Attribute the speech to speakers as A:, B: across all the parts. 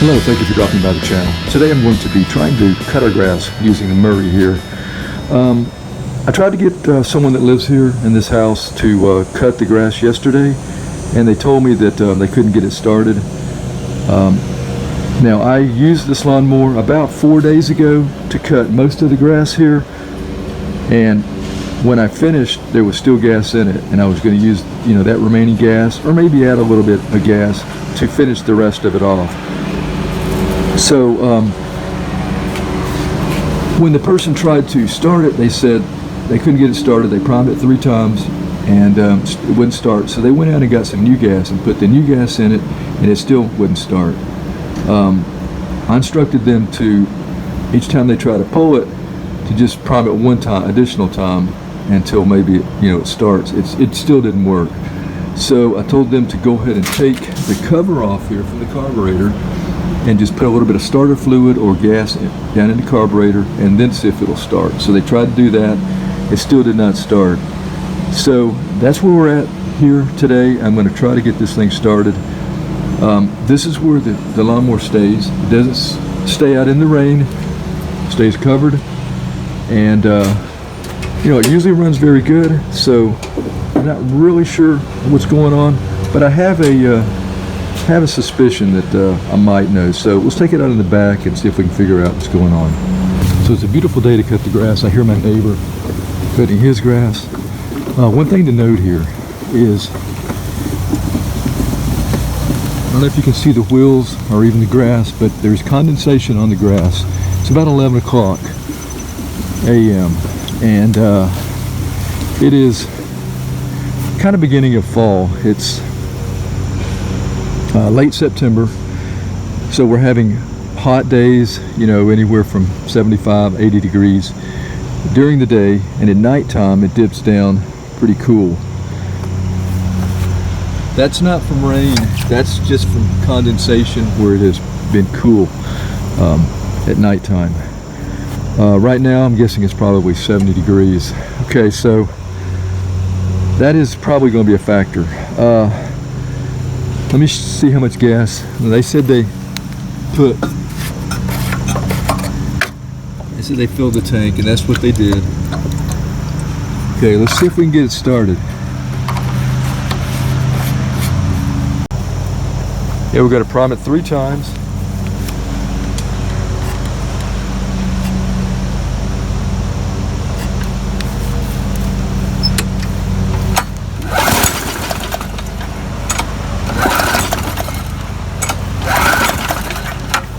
A: Hello, thank you for dropping by the channel. Today I'm going to be trying to cut our grass using the Mower here. I tried to get someone that lives here in this house to cut the grass yesterday, and they told me that they couldn't get it started. Now I used this lawnmower about 4 days ago to cut most of the grass here, and when I finished there was still gas in it, and I was going to use that remaining gas, or maybe add a little bit of gas to finish the rest of it off. So when the person tried to start it, they said they couldn't get it started. They primed it 3 times and it wouldn't start. So they went out and got some new gas and put the new gas in it, and it still wouldn't start. I instructed them to, each time they try to pull it, to just prime it 1 time, additional time, until maybe it starts. It still didn't work. So I told them to go ahead and take the cover off here from the carburetor and just put a little bit of starter fluid or gas down in the carburetor and then see if it'll start. So they tried to do that. It still did not start. So that's where we're at here today. I'm going to try to get this thing started. This is where the lawnmower stays. It doesn't stay out in the rain. It stays covered. And it usually runs very good. So I'm not really sure what's going on, but I have a suspicion that I might know. So let's take it out in the back and see if we can figure out what's going on. So it's a beautiful day to cut the grass. I hear my neighbor cutting his grass. One thing to note here is, I don't know if you can see the wheels or even the grass, but there's condensation on the grass. It's about 11 o'clock a.m. and it is kind of beginning of fall. It's late September, so we're having hot days, anywhere from 75, 80 degrees during the day, and at nighttime it dips down pretty cool. That's not from rain, that's just from condensation where it has been cool at nighttime. Right now I'm guessing it's probably 70 degrees. Okay, so that is probably going to be a factor. Let me see how much gas. They said they filled the tank, and that's what they did. Okay, let's see if we can get it started. Yeah, we've got to prime it 3 times.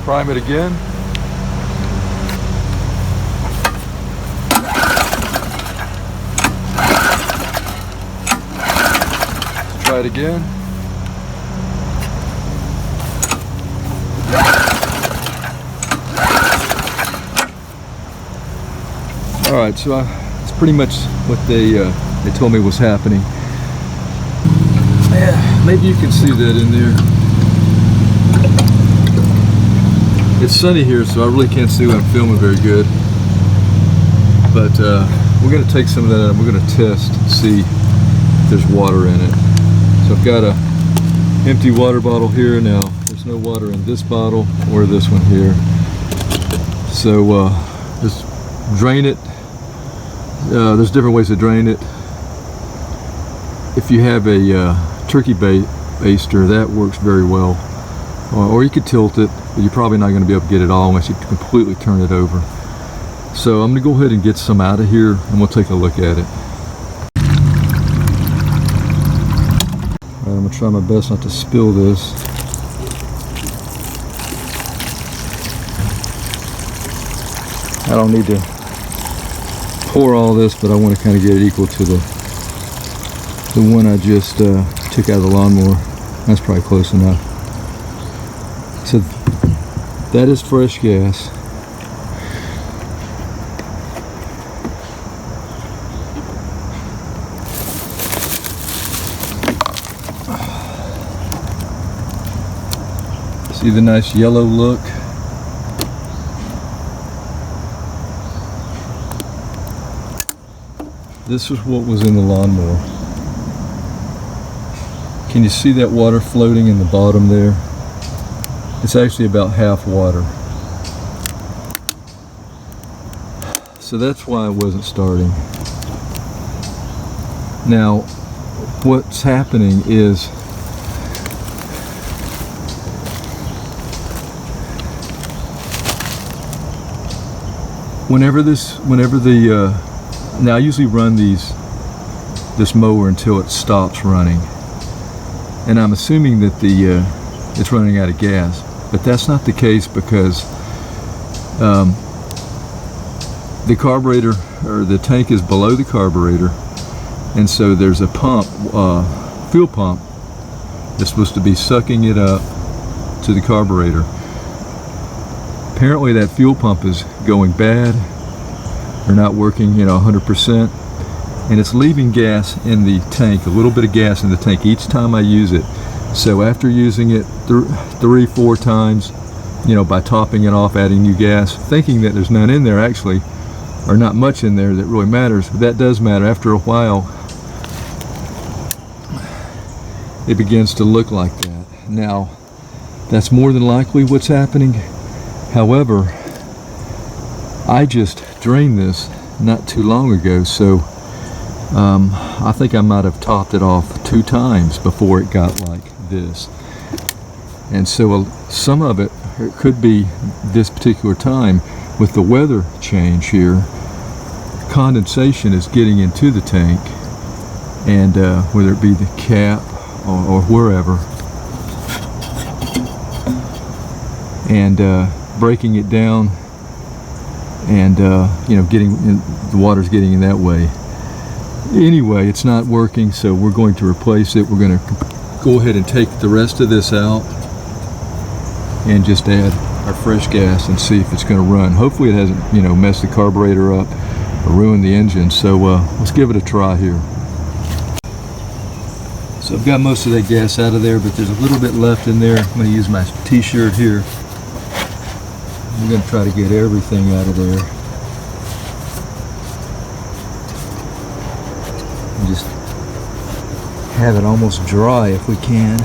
A: Prime it again. Let's try it again. All right, so it's pretty much what they told me was happening. Yeah, maybe you can see that in there. It's sunny here, so I really can't see what I'm filming very good. But we're going to take some of that out and we're going to test and see if there's water in it. So I've got a empty water bottle here now. There's no water in this bottle or this one here. So just drain it. There's different ways to drain it. If you have a turkey baster, that works very well. Or you could tilt it, but you're probably not going to be able to get it all unless you completely turn it over. So I'm going to go ahead and get some out of here and we'll take a look at it. Alright, I'm going to try my best not to spill this. I don't need to pour all this, but I want to kind of get it equal to the one I just took out of the lawnmower. That's probably close enough. So that is fresh gas. See the nice yellow look? This is what was in the lawnmower. Can you see that water floating in the bottom there? It's actually about half water. So that's why it wasn't starting. Now, what's happening is now I usually run this mower until it stops running, and I'm assuming that it's running out of gas, but that's not the case, because the carburetor, or the tank, is below the carburetor, and so there's a pump, fuel pump, that's supposed to be sucking it up to the carburetor. Apparently that fuel pump is going bad, or not working, 100%, and it's leaving gas in the tank, a little bit of gas in the tank each time I use it. So after using it 3-4 times, by topping it off, adding new gas, thinking that there's none in there actually, or not much in there that really matters, but that does matter. After a while, it begins to look like that. Now, that's more than likely what's happening. However, I just drained this not too long ago, so I think I might have topped it off 2 times before it got like this. And so some of it could be this particular time. With the weather change here, condensation is getting into the tank, and whether it be the cap or wherever, and breaking it down, and the water's getting in that way. Anyway, it's not working, so we're going to replace it. We're going to go ahead and take the rest of this out and just add our fresh gas and see if it's going to run. Hopefully it hasn't messed the carburetor up or ruined the engine. So let's give it a try here. So I've got most of that gas out of there, but there's a little bit left in there. I'm going to use my t-shirt here. I'm going to try to get everything out of there. And just have it almost dry if we can.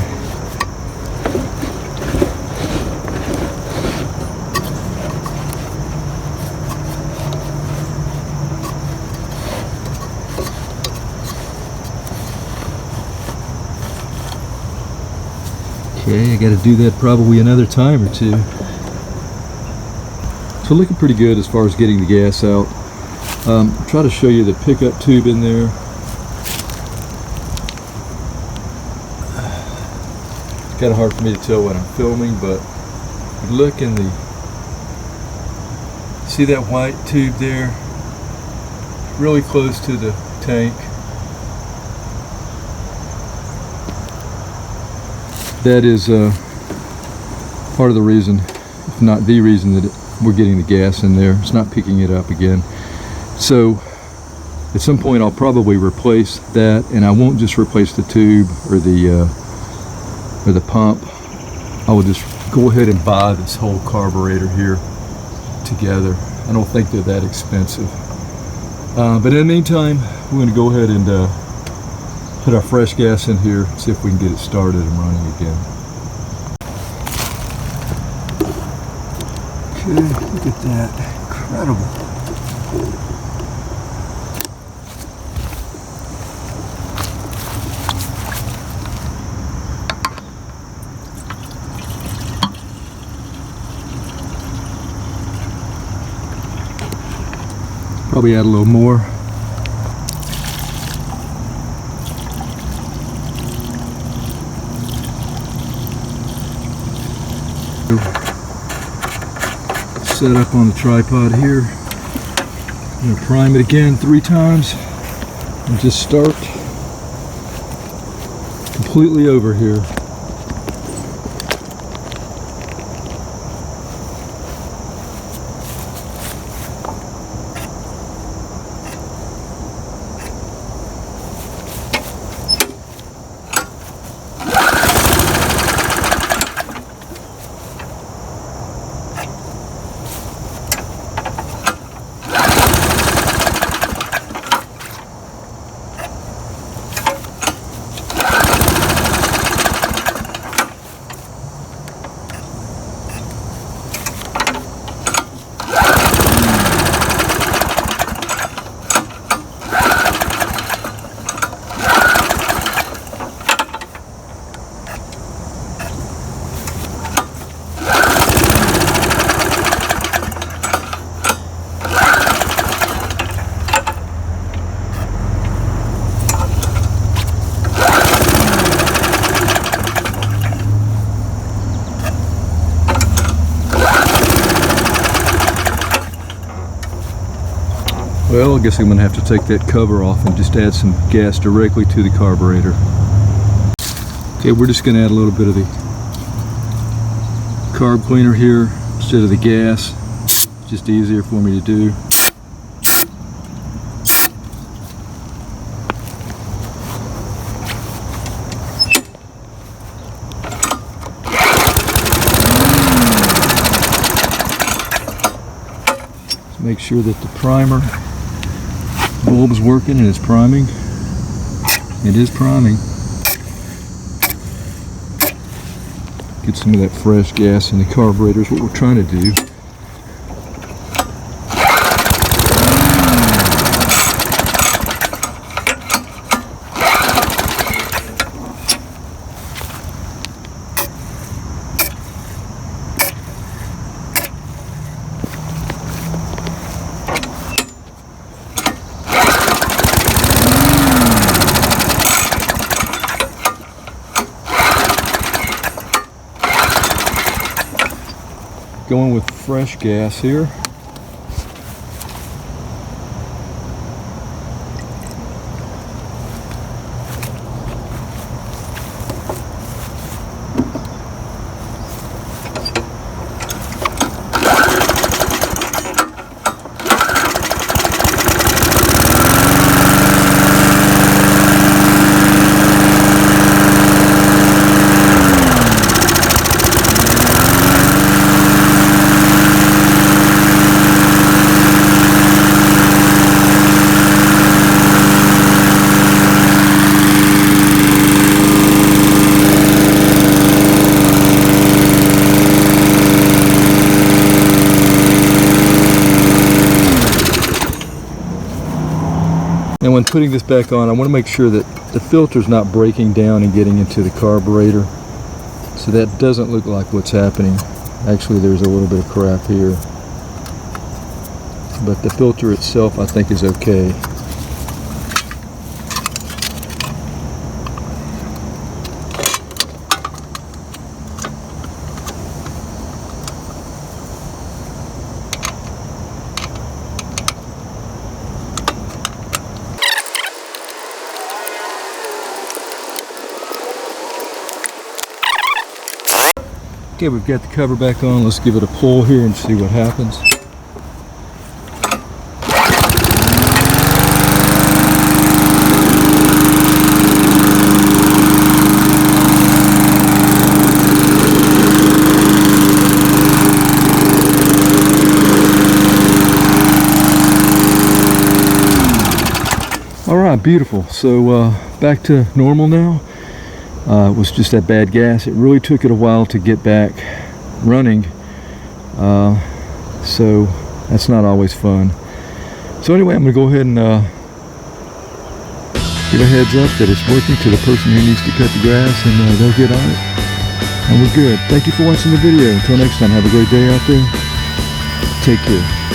A: Okay, I got to do that probably another time or two. So looking pretty good as far as getting the gas out. Try to show you the pickup tube in there. It's kind of hard for me to tell when I'm filming, but look in the, see that white tube there? Really close to the tank. That is part of the reason, if not the reason, that we're getting the gas in there. It's not picking it up again. So at some point I'll probably replace that, and I won't just replace the tube or the pump. I will just go ahead and buy this whole carburetor here together. I don't think they're that expensive. But in the meantime, we're going to go ahead and put our fresh gas in here, see if we can get it started and running again. Okay, look at that. Incredible. Probably add a little more. Set up on the tripod here. I'm going to prime it again 3 times and just start completely over here. Well, I guess I'm going to have to take that cover off and just add some gas directly to the carburetor. Okay, we're just going to add a little bit of the carb cleaner here instead of the gas. Just easier for me to do. Make sure that the primer bulb is working and it's priming. It is priming. Get some of that fresh gas in the carburetor is what we're trying to do. Going with fresh gas here. And when putting this back on, I want to make sure that the filter's not breaking down and getting into the carburetor. So that doesn't look like what's happening. Actually, there's a little bit of crap here. But the filter itself, I think, is okay. Okay, we've got the cover back on. Let's give it a pull here and see what happens. All right, beautiful. So back to normal now. It was just that bad gas. It really took it a while to get back running, so that's not always fun. So anyway, I'm going to go ahead and give a heads up that it's working to the person who needs to cut the grass, and they'll get on it, and we're good. Thank you for watching the video. Until next time, have a great day out there. Take care.